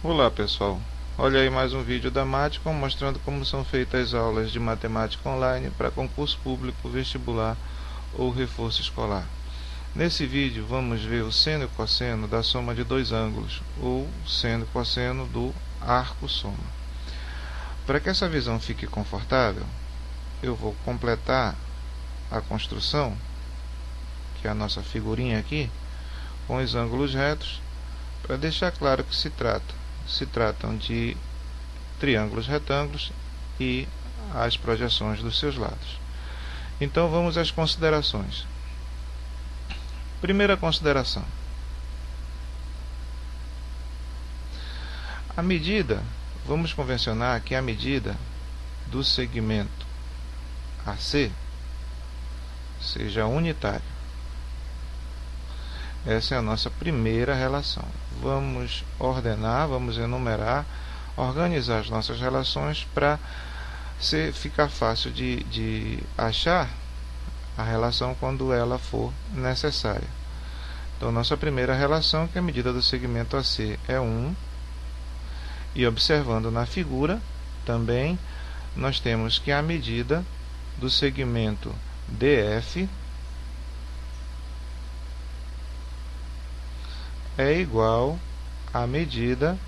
Olá pessoal, olha aí mais um vídeo da Maticom mostrando como são feitas as aulas de matemática online para concurso público, vestibular ou reforço escolar. Nesse vídeo vamos ver o seno e cosseno da soma de dois ângulos, ou seno e cosseno do arco-soma. Para que essa visão fique confortável, eu vou completar a construção, que é a nossa figurinha aqui, com os ângulos retos, para deixar claro que se tratam de triângulos retângulos e as projeções dos seus lados. Então vamos às considerações. Primeira consideração: a medida, vamos convencionar que a medida do segmento AC seja unitária. Essa é a nossa primeira relação. Vamos ordenar, vamos enumerar, organizar as nossas relações para ficar fácil de achar a relação quando ela for necessária. Então, nossa primeira relação, que a medida do segmento AC é 1, e observando na figura, também, nós temos que a medida do segmento DF é igual à medida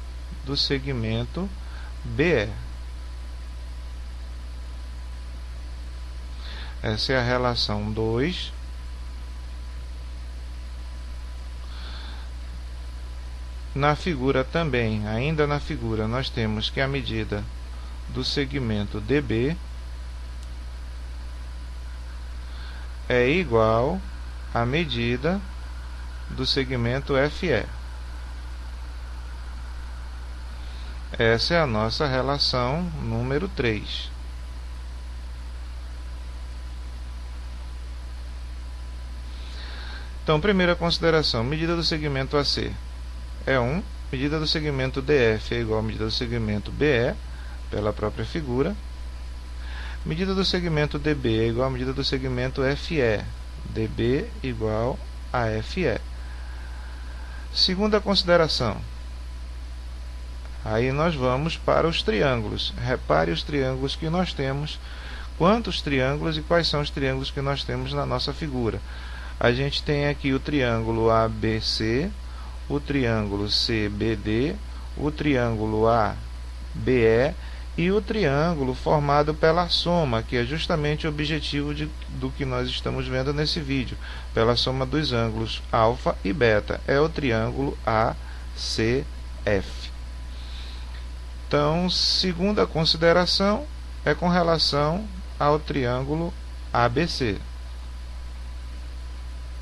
do segmento BE. Essa é a relação 2. Na figura também, ainda na figura, nós temos que a medida do segmento DB é igual à medida do segmento FE. Essa é a nossa relação número 3. Então, primeira consideração: medida do segmento AC é 1, medida do segmento DF é igual à medida do segmento BE, pela própria figura. Medida do segmento DB é igual à medida do segmento FE, DB igual a FE. Segunda consideração: aí nós vamos para os triângulos. Repare os triângulos que nós temos, quantos triângulos e quais são os triângulos que nós temos na nossa figura. A gente tem aqui o triângulo ABC, o triângulo CBD, o triângulo ABE e o triângulo formado pela soma, que é justamente o objetivo do que nós estamos vendo nesse vídeo, pela soma dos ângulos alfa e beta, é o triângulo ACF. Então, segunda consideração é com relação ao triângulo ABC.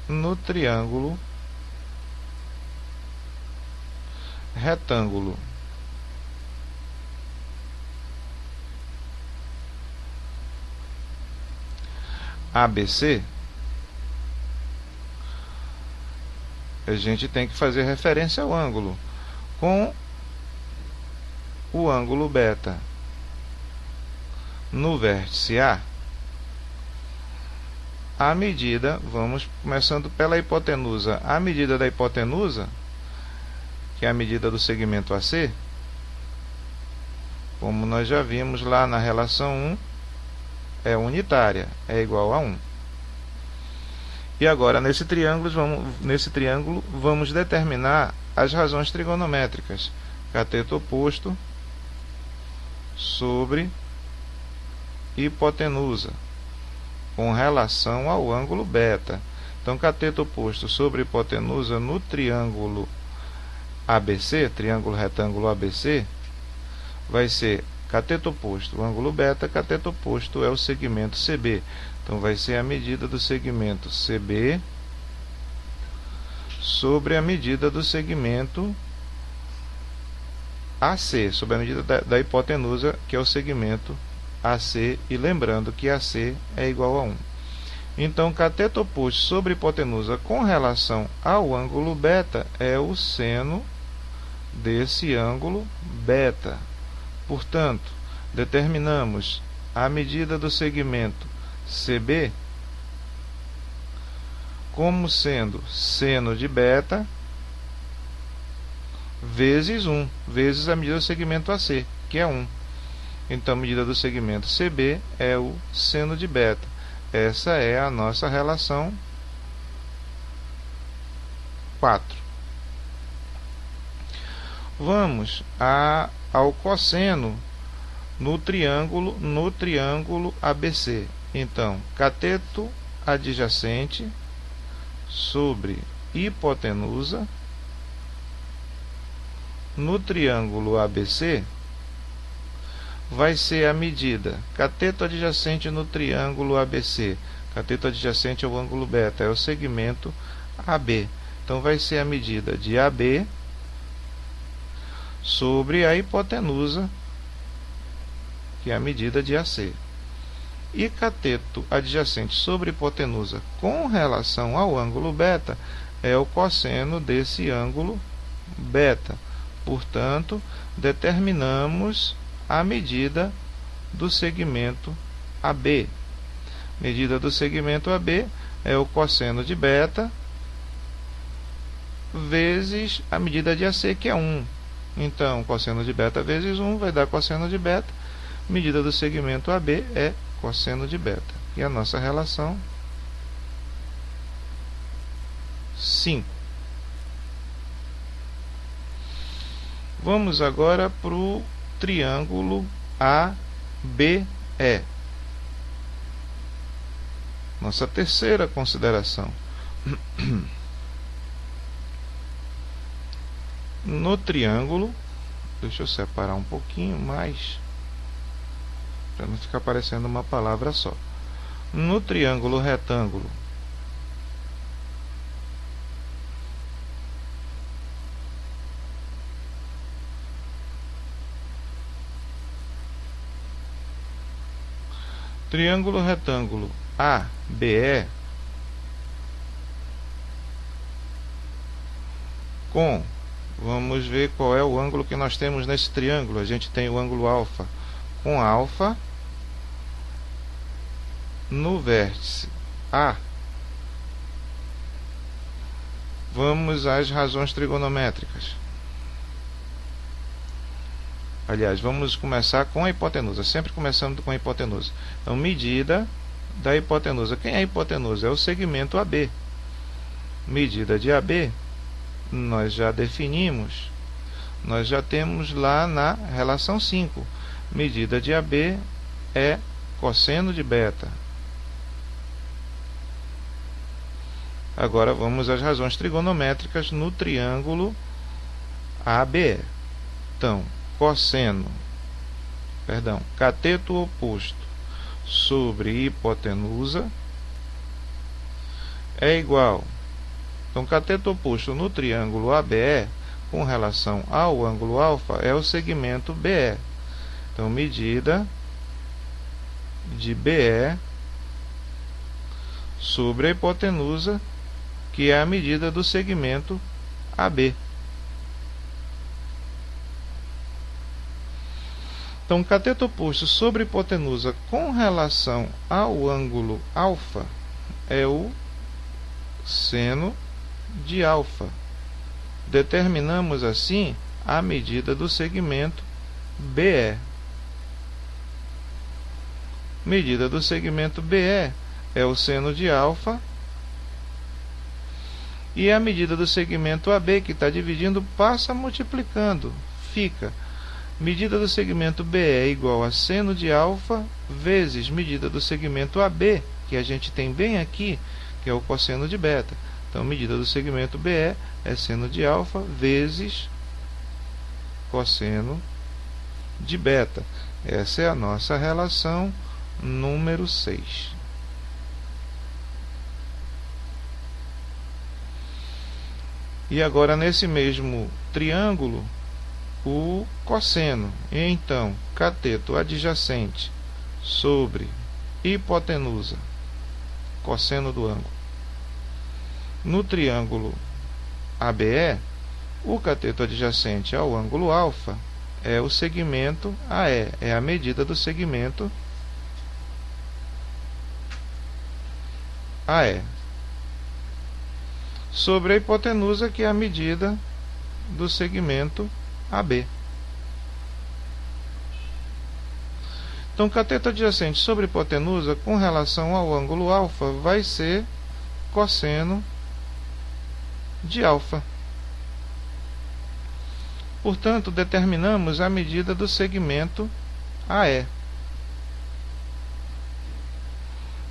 No triângulo retângulo ABC, a gente tem que fazer referência ao ângulo com o ângulo beta no vértice A medida, vamos começando pela hipotenusa, a medida da hipotenusa, que é a medida do segmento AC, como nós já vimos lá na relação 1, é unitária, é igual a 1. E agora, nesse triângulo, vamos determinar as razões trigonométricas. Cateto oposto sobre hipotenusa, com relação ao ângulo beta. Então, cateto oposto sobre hipotenusa no triângulo ABC, triângulo retângulo ABC, vai ser cateto oposto, o ângulo beta, cateto oposto é o segmento CB. Então, vai ser a medida do segmento CB sobre a medida do segmento AC, sobre a medida da hipotenusa, que é o segmento AC, e lembrando que AC é igual a 1. Então, cateto oposto sobre hipotenusa com relação ao ângulo beta é o seno desse ângulo beta. Portanto, determinamos a medida do segmento CB como sendo seno de beta vezes 1, vezes a medida do segmento AC, que é 1. Então, a medida do segmento CB é o seno de beta. Essa é a nossa relação 4. Vamos ao cosseno no triângulo ABC. Então, cateto adjacente sobre hipotenusa no triângulo ABC vai ser a medida cateto adjacente no triângulo ABC. Cateto adjacente ao ângulo beta é o segmento AB. Então, vai ser a medida de AB sobre a hipotenusa, que é a medida de AC. E cateto adjacente sobre hipotenusa com relação ao ângulo beta é o cosseno desse ângulo beta. Portanto, determinamos a medida do segmento AB. Medida do segmento AB é o cosseno de beta vezes a medida de AC, que é 1. Então, cosseno de beta vezes 1 vai dar cosseno de beta. Medida do segmento AB é cosseno de beta. E a nossa relação 5. Vamos agora para o triângulo ABE. Nossa terceira consideração. No triângulo, deixa eu separar um pouquinho mais, para não ficar parecendo uma palavra só. No triângulo retângulo ABE vamos ver qual é o ângulo que nós temos nesse triângulo. A gente tem o ângulo alfa com alfa no vértice A. Vamos às razões trigonométricas. Aliás, vamos começar com a hipotenusa, sempre começando com a hipotenusa. Então, medida da hipotenusa. Quem é a hipotenusa? É o segmento AB. Medida de AB, nós já definimos, nós já temos lá na relação 5. Medida de AB é cosseno de beta. Agora vamos às razões trigonométricas no triângulo ABE. Então, cateto oposto sobre hipotenusa é igual. Então, cateto oposto no triângulo ABE com relação ao ângulo alfa é o segmento BE. Então, medida de BE sobre a hipotenusa, que é a medida do segmento AB. Então, cateto oposto sobre hipotenusa com relação ao ângulo alfa é o seno de alfa. Determinamos assim a medida do segmento BE. Medida do segmento BE é o seno de alfa. E a medida do segmento AB, que está dividindo, passa multiplicando. Fica medida do segmento BE é igual a seno de alfa vezes medida do segmento AB, que a gente tem bem aqui, que é o cosseno de beta. Então, medida do segmento BE é seno de alfa vezes cosseno de beta. Essa é a nossa relação número 6. E agora, nesse mesmo triângulo, o cosseno. Então, cateto adjacente sobre hipotenusa, cosseno do ângulo. No triângulo ABE, o cateto adjacente ao ângulo alfa é o segmento AE, é a medida do segmento AE. Sobre a hipotenusa, que é a medida do segmento AB. Então, cateto adjacente sobre hipotenusa com relação ao ângulo alfa vai ser cosseno de alfa. Portanto, determinamos a medida do segmento AE.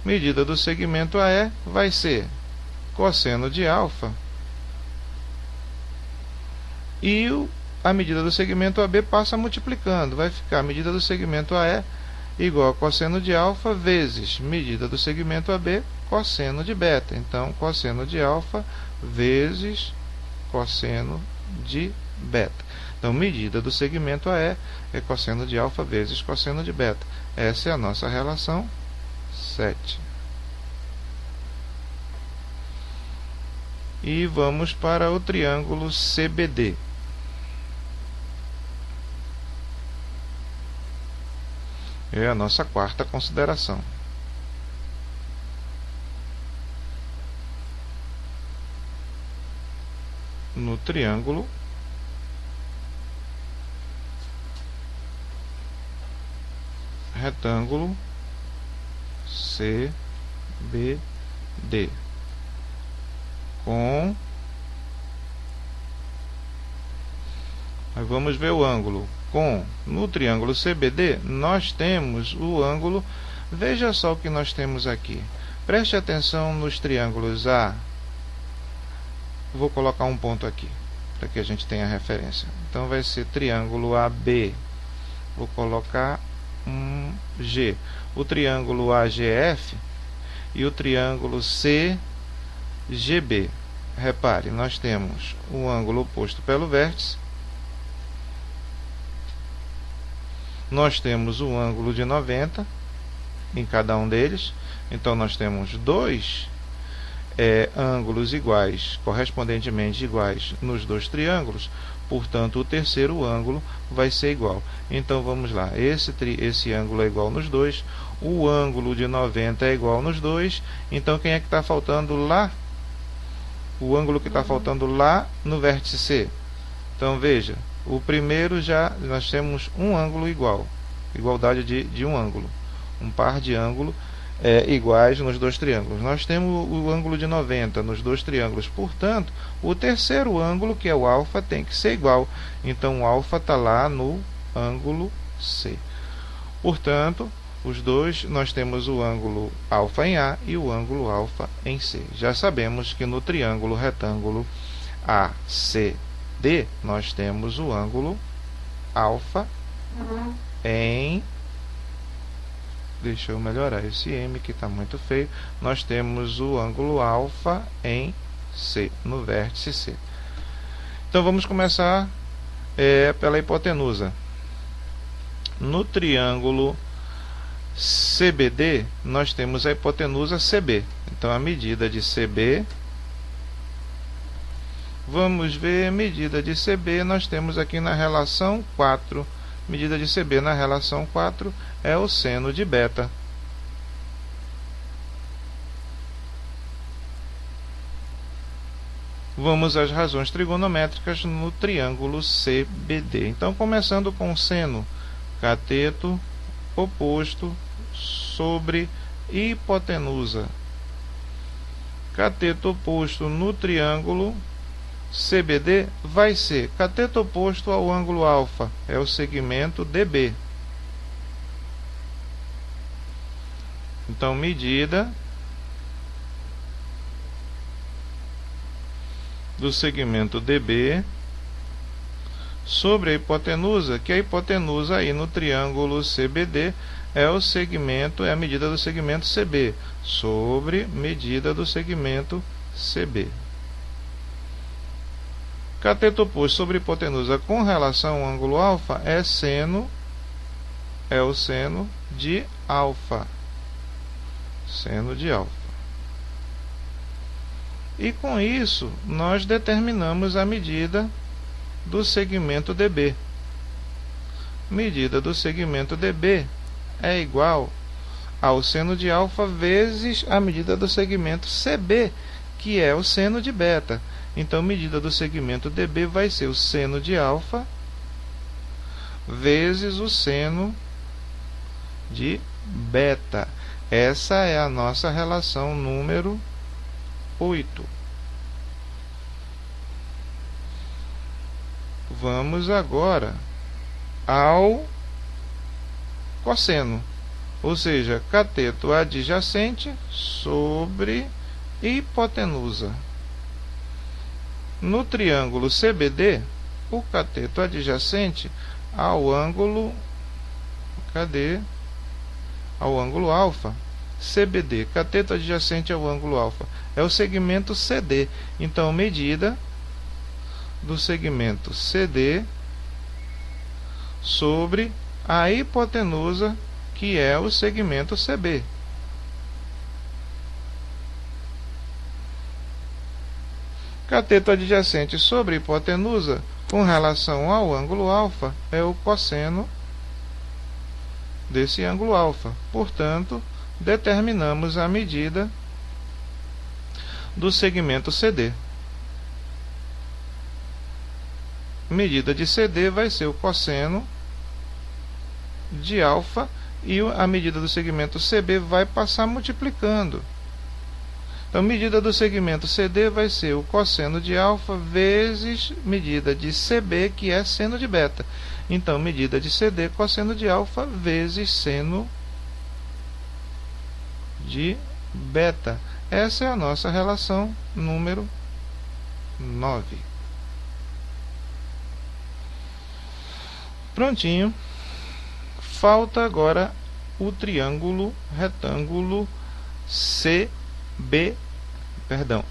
Medida do segmento AE vai ser cosseno de alfa e a medida do segmento AB passa multiplicando. Vai ficar a medida do segmento AE igual a cosseno de alfa vezes medida do segmento AB cosseno de beta. Então, cosseno de alfa vezes cosseno de beta. Então, medida do segmento AE é cosseno de alfa vezes cosseno de beta. Essa é a nossa relação 7. E vamos para o triângulo CBD. É a nossa quarta consideração. No triângulo retângulo CBD com... Aí vamos ver o ângulo. No triângulo CBD, nós temos o ângulo. Veja só o que nós temos aqui. Preste atenção nos triângulos A. Vou colocar um ponto aqui, para que a gente tenha referência. Então, vai ser triângulo AB. Vou colocar um G. O triângulo AGF e o triângulo CGB. Repare, nós temos o ângulo oposto pelo vértice. Nós temos o ângulo de 90 em cada um deles. Então, nós temos dois ângulos iguais, correspondentemente iguais nos dois triângulos. Portanto, o terceiro ângulo vai ser igual. Então, vamos lá. Esse ângulo é igual nos dois. O ângulo de 90 é igual nos dois. Então, quem é que está faltando lá? O ângulo que está faltando lá no vértice C. Então, veja. O primeiro nós temos um ângulo igual, igualdade de um ângulo, um par de ângulos iguais nos dois triângulos. Nós temos o ângulo de 90 nos dois triângulos, portanto, o terceiro ângulo, que é o alfa, tem que ser igual. Então, o alfa está lá no ângulo C. Portanto, os dois, nós temos o ângulo alfa em A e o ângulo alfa em C. Já sabemos que no triângulo retângulo ACD, nós temos o ângulo alfa em... Deixa eu melhorar esse M que está muito feio. Nós temos o ângulo alfa em C, no vértice C. Então, vamos começar pela hipotenusa. No triângulo CBD, nós temos a hipotenusa CB. Então, a medida de CB... Vamos ver medida de CB, nós temos aqui na relação 4. Medida de CB na relação 4 é o seno de beta. Vamos às razões trigonométricas no triângulo CBD. Então, começando com o seno, cateto oposto sobre hipotenusa. Cateto oposto no triângulo CBD vai ser cateto oposto ao ângulo alfa, é o segmento DB. Então, medida do segmento DB sobre a hipotenusa, que a hipotenusa aí no triângulo CBD é o segmento, é a medida do segmento CB, sobre medida do segmento CB. Cateto oposto sobre hipotenusa com relação ao ângulo alfa é o seno de alfa. Seno de alfa. E com isso, nós determinamos a medida do segmento DB. Medida do segmento DB é igual ao seno de alfa vezes a medida do segmento CB, que é o seno de beta. Então, medida do segmento DB vai ser o seno de alfa vezes o seno de beta. Essa é a nossa relação número 8. Vamos agora ao cosseno, ou seja, cateto adjacente sobre hipotenusa. No triângulo CBD, o cateto adjacente ao ângulo, ao ângulo alfa, CBD, cateto adjacente ao ângulo alfa, é o segmento CD. Então, medida do segmento CD sobre a hipotenusa, que é o segmento CB. Cateto adjacente sobre hipotenusa com relação ao ângulo alfa é o cosseno desse ângulo alfa. Portanto, determinamos a medida do segmento CD. Medida de CD vai ser o cosseno de alfa, e a medida do segmento CB vai passar multiplicando. Então, medida do segmento CD vai ser o cosseno de alfa vezes medida de CB, que é seno de beta. Então, medida de CD, cosseno de alfa vezes seno de beta. Essa é a nossa relação número 9. Prontinho. Falta agora o triângulo retângulo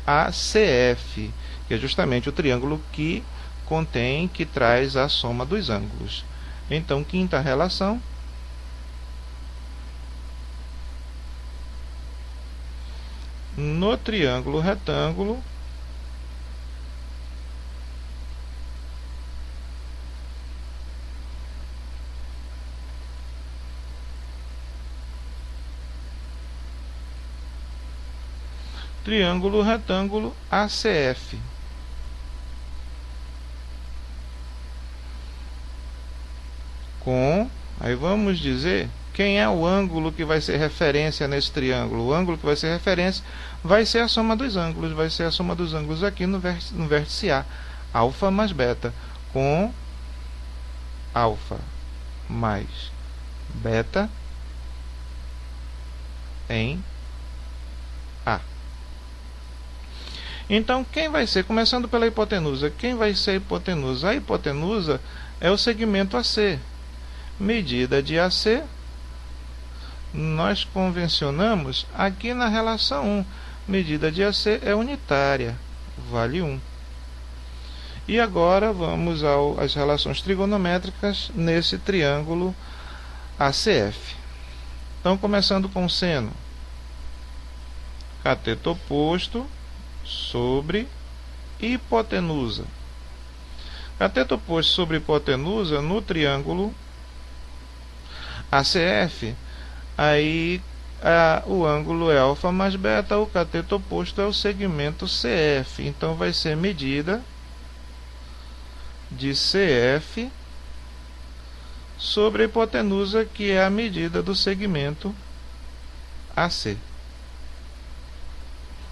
ACF, que é justamente o triângulo que traz a soma dos ângulos. Então, quinta relação. No triângulo retângulo, retângulo ACF. Aí vamos dizer quem é o ângulo que vai ser referência nesse triângulo. O ângulo que vai ser referência vai ser a soma dos ângulos. Vai ser a soma dos ângulos aqui no vértice A. Alfa mais beta, com alfa mais beta em A. Então, quem vai ser, começando pela hipotenusa, quem vai ser a hipotenusa? A hipotenusa é o segmento AC. Medida de AC, nós convencionamos aqui na relação 1. Medida de AC é unitária, vale 1. E agora vamos às relações trigonométricas nesse triângulo ACF. Então, começando com o seno. Cateto oposto sobre hipotenusa. Cateto oposto sobre hipotenusa no triângulo ACF, aí o ângulo é alfa mais beta, o cateto oposto é o segmento CF. Então, vai ser medida de CF sobre a hipotenusa, que é a medida do segmento AC.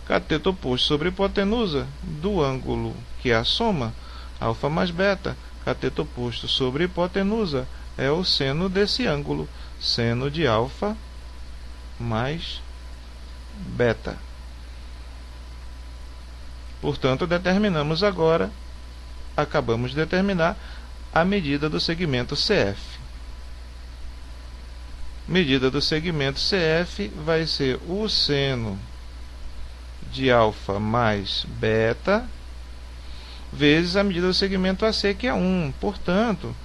Cateto oposto sobre hipotenusa do ângulo, que é a soma, alfa mais beta. Cateto oposto sobre hipotenusa é o seno desse ângulo, seno de alfa mais beta. Portanto, acabamos de determinar a medida do segmento CF. Medida do segmento CF vai ser o seno de alfa mais beta vezes a medida do segmento AC, que é 1. Portanto,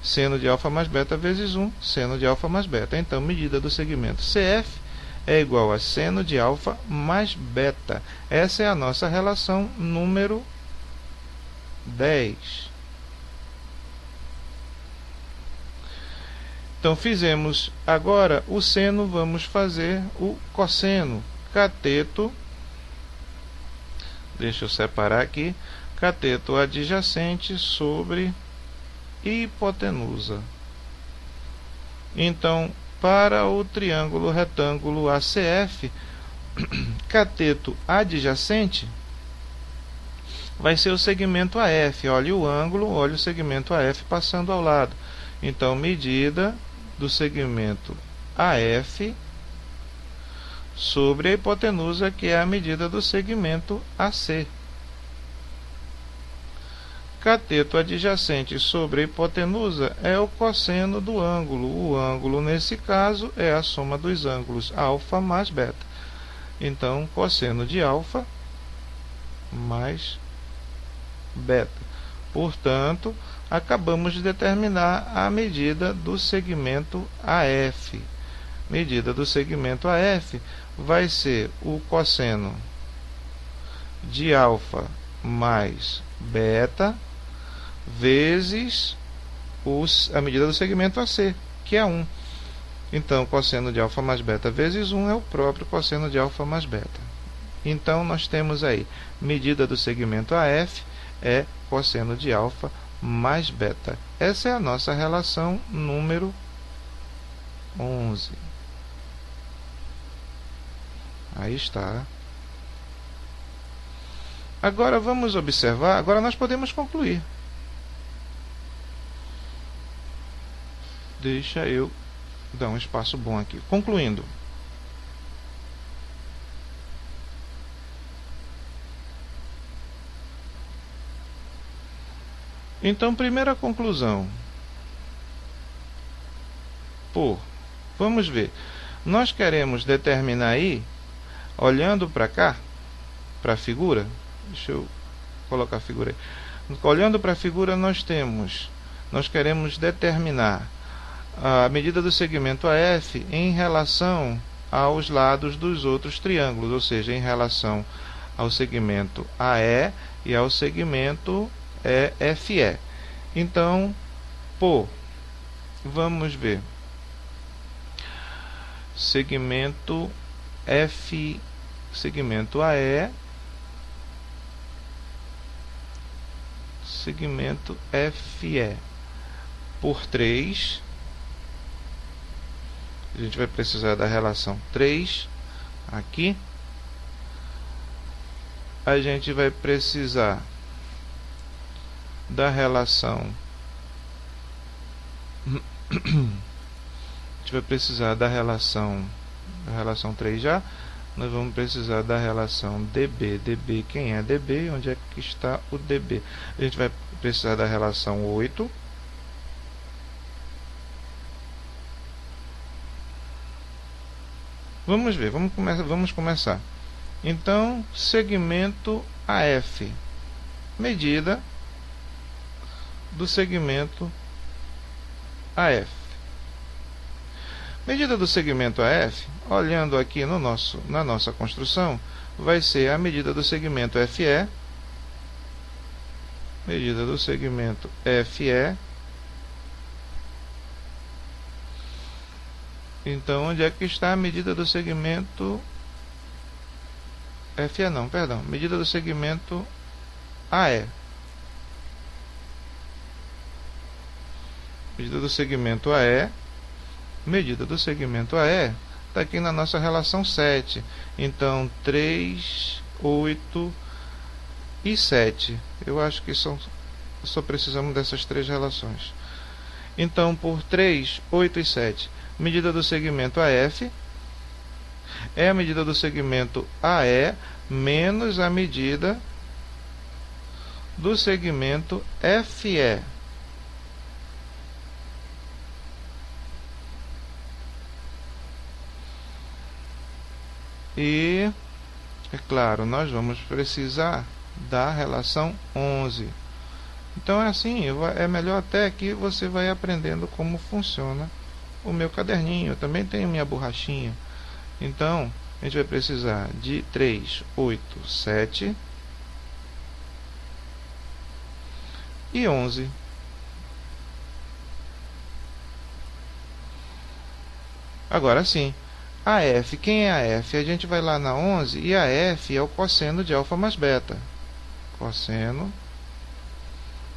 seno de alfa mais beta vezes 1, seno de alfa mais beta. Então, medida do segmento CF é igual a seno de alfa mais beta. Essa é a nossa relação número 10. Então, fizemos agora o seno, vamos fazer o cosseno. Cateto Deixa eu separar aqui. Cateto adjacente sobre hipotenusa. Então, para o triângulo retângulo ACF, cateto adjacente vai ser o segmento AF. Olha o ângulo, olha o segmento AF passando ao lado. Então, medida do segmento AF sobre a hipotenusa, que é a medida do segmento AC. Cateto adjacente sobre a hipotenusa é o cosseno do ângulo. O ângulo, nesse caso, é a soma dos ângulos alfa mais beta. Então, cosseno de alfa mais beta. Portanto, acabamos de determinar a medida do segmento AF. Medida do segmento AF vai ser o cosseno de alfa mais beta vezes a medida do segmento AC, que é 1. Então, cosseno de alfa mais beta vezes 1 é o próprio cosseno de alfa mais beta. Então, nós temos aí, medida do segmento AF é cosseno de alfa mais beta. Essa é a nossa relação número 11. Aí está. Agora vamos observar, agora nós podemos concluir. Deixa eu dar um espaço bom aqui. Concluindo. Então, primeira conclusão. Vamos ver. Nós queremos determinar aí, olhando para cá, para a figura. Deixa eu colocar a figura aí. Olhando para a figura, nós queremos determinar a medida do segmento AF em relação aos lados dos outros triângulos, ou seja, em relação ao segmento AE e ao segmento FE. Então, vamos ver. Segmento F, segmento AE, segmento FE por 3. A gente vai precisar da relação 3 aqui. A gente vai precisar da relação a gente vai precisar da relação 3 já. Nós vamos precisar da relação DB. DB, quem é DB? Onde é que está o DB? A gente vai precisar da relação 8. Vamos ver, vamos começar. Então, segmento AF. Medida do segmento AF. Medida do segmento AF, olhando aqui na nossa construção, vai ser a medida do segmento FE. Medida do segmento FE. Então, onde é que está a medida do segmento FE? Não, perdão. Medida do segmento AE. Medida do segmento AE. Medida do segmento AE está aqui na nossa relação 7. Então, 3, 8 e 7. Eu acho que só precisamos dessas três relações. Então, por 3, 8 e 7, medida do segmento AF é a medida do segmento AE menos a medida do segmento FE. E, é claro, nós vamos precisar da relação 11. Então é assim, é melhor até que você vai aprendendo como funciona o meu caderninho. Eu também tenho minha borrachinha. Então, a gente vai precisar de 3, 8, 7 e 11. Agora sim, A f, quem é a f? A gente vai lá na 11 e a f é o cosseno de alfa mais beta. Cosseno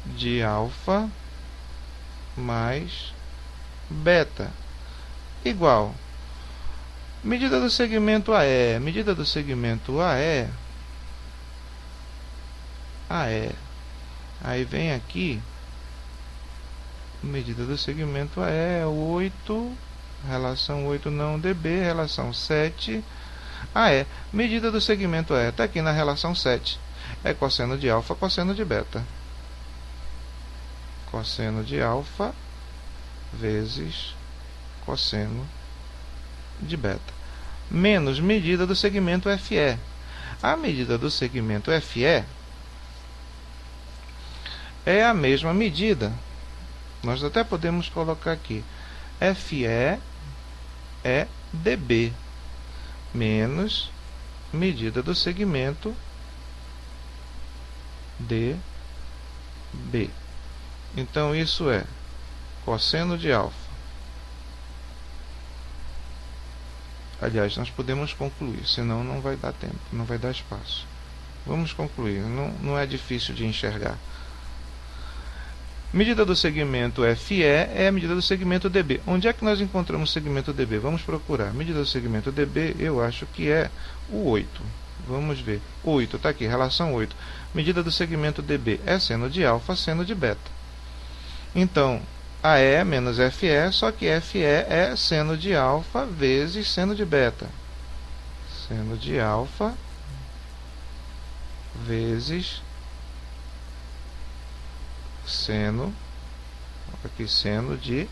de alfa mais beta igual medida do segmento AE. Medida do segmento AE. Aí vem aqui, medida do segmento AE é 8, relação 8 não dB, relação 7 AE. Medida do segmento AE está aqui na relação 7. É cosseno de alfa, cosseno de beta. Cosseno de alfa vezes cosseno de beta. Menos medida do segmento FE. A medida do segmento FE é a mesma medida. Nós até podemos colocar aqui. FE é dB menos medida do segmento dB. Então, isso é cosseno de alfa. Aliás, nós podemos concluir, senão não vai dar tempo, não vai dar espaço. Vamos concluir, não é difícil de enxergar. Medida do segmento FE é a medida do segmento dB. Onde é que nós encontramos o segmento dB? Vamos procurar. Medida do segmento dB, eu acho que é o 8. Vamos ver. 8, está aqui, relação 8. Medida do segmento dB é seno de alfa, seno de beta. Então, AE menos FE, só que FE é seno de alfa vezes seno de beta. Seno de alfa vezes seno, aqui seno de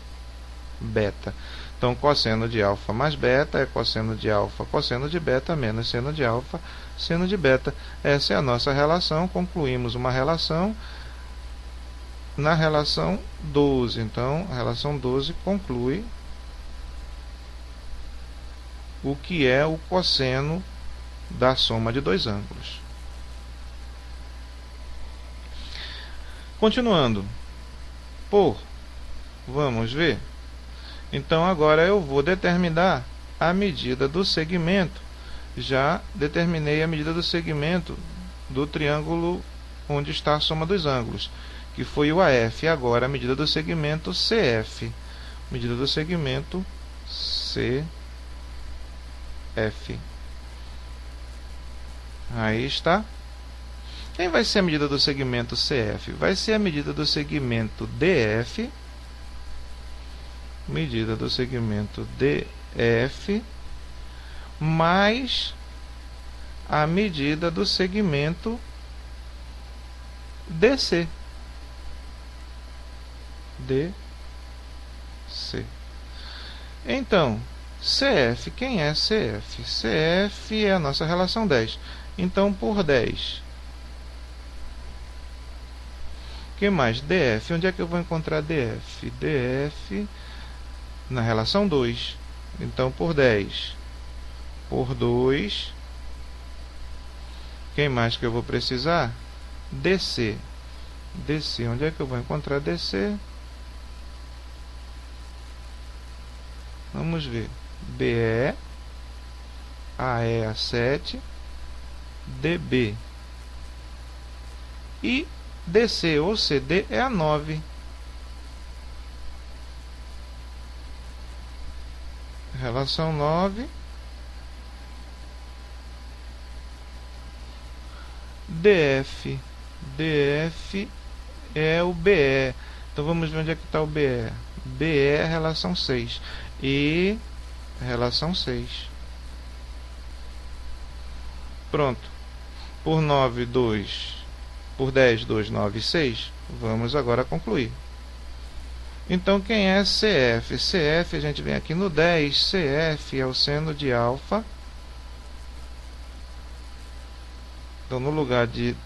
beta. Então, cosseno de alfa mais beta é cosseno de alfa, cosseno de beta menos seno de alfa, seno de beta. Essa é a nossa relação. Concluímos uma relação na relação 12. Então, a relação 12 conclui o que é o cosseno da soma de dois ângulos. Continuando, vamos ver. Então, agora eu vou determinar a medida do segmento. Já determinei a medida do segmento do triângulo onde está a soma dos ângulos, que foi o AF. Agora, a medida do segmento CF. Medida do segmento CF. Aí está. Quem vai ser a medida do segmento CF? Vai ser a medida do segmento DF. Medida do segmento DF mais a medida do segmento DC. DC. Então, CF, quem é CF? CF é a nossa relação 10. Então, por 10. O que mais? DF. Onde é que eu vou encontrar DF? DF na relação 2. Então, por 10. Por 2. Quem mais que eu vou precisar? DC. DC. Onde é que eu vou encontrar DC? Vamos ver. BE. AE a 7. DB. E DC ou CD é a 9. Relação 9. DF. DF é o BE. Então vamos ver onde é que está o BE. BE é relação 6. E relação 6. Pronto. Por 9, 2. Por 10, 2, 9, 6. Vamos agora concluir. Então, quem é CF? CF, a gente vem aqui no 10. CF é o seno de alfa. Então, no lugar de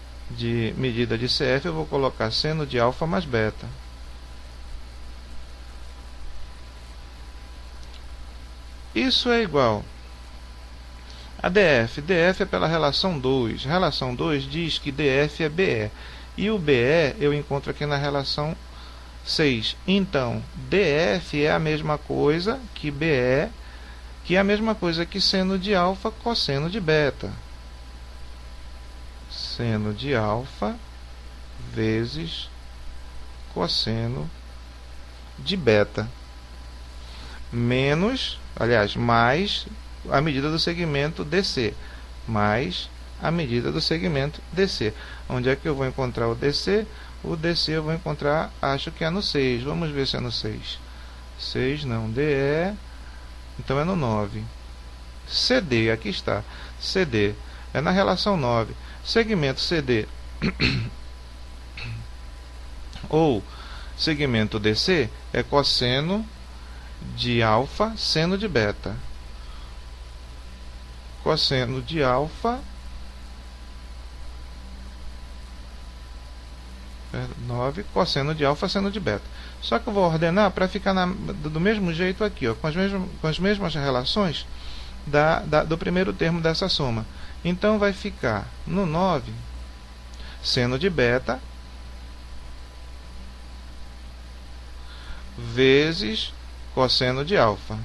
medida de CF, eu vou colocar seno de alfa mais beta. Isso é igual a DF. DF é pela relação 2. Relação 2 diz que DF é BE. E o BE eu encontro aqui na relação 6. Então, DF é a mesma coisa que BE que é a mesma coisa que seno de alfa, cosseno de beta. Seno de alfa vezes cosseno de beta, menos, aliás, mais a medida do segmento DC, mais a medida do segmento DC. Onde é que eu vou encontrar o DC? O DC eu vou encontrar, acho que é no 6. Vamos ver se é no 6. 6 não, DE, então é no 9. CD, aqui está. CD é na relação 9. Segmento CD ou segmento DC é cosseno de alfa, seno de beta. Cosseno de alfa 9, cosseno de alfa, seno de beta. Só que eu vou ordenar para ficar do mesmo jeito aqui, ó, com as mesmas relações do primeiro termo dessa soma. Então vai ficar no 9, seno de beta vezes cosseno de alfa.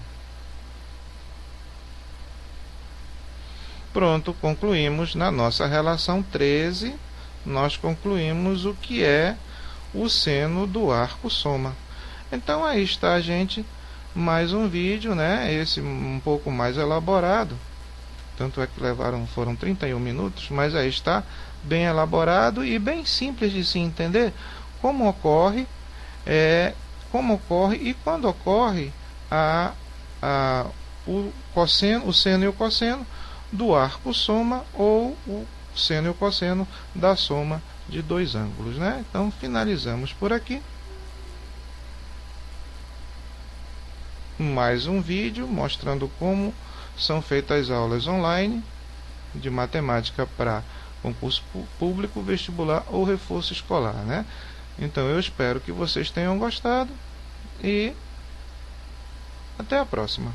Pronto, concluímos na nossa relação 13. Nós concluímos o que é o seno do arco soma. Então aí está, gente, mais um vídeo, né? Esse um pouco mais elaborado. Tanto é que foram 31 minutos, mas aí está bem elaborado e bem simples de se entender como ocorre e quando ocorre o seno e o cosseno do arco soma ou o seno e o cosseno da soma de dois ângulos, né? Então finalizamos por aqui. Mais um vídeo mostrando como são feitas as aulas online de matemática para concurso público, vestibular ou reforço escolar, né? Então eu espero que vocês tenham gostado e até a próxima.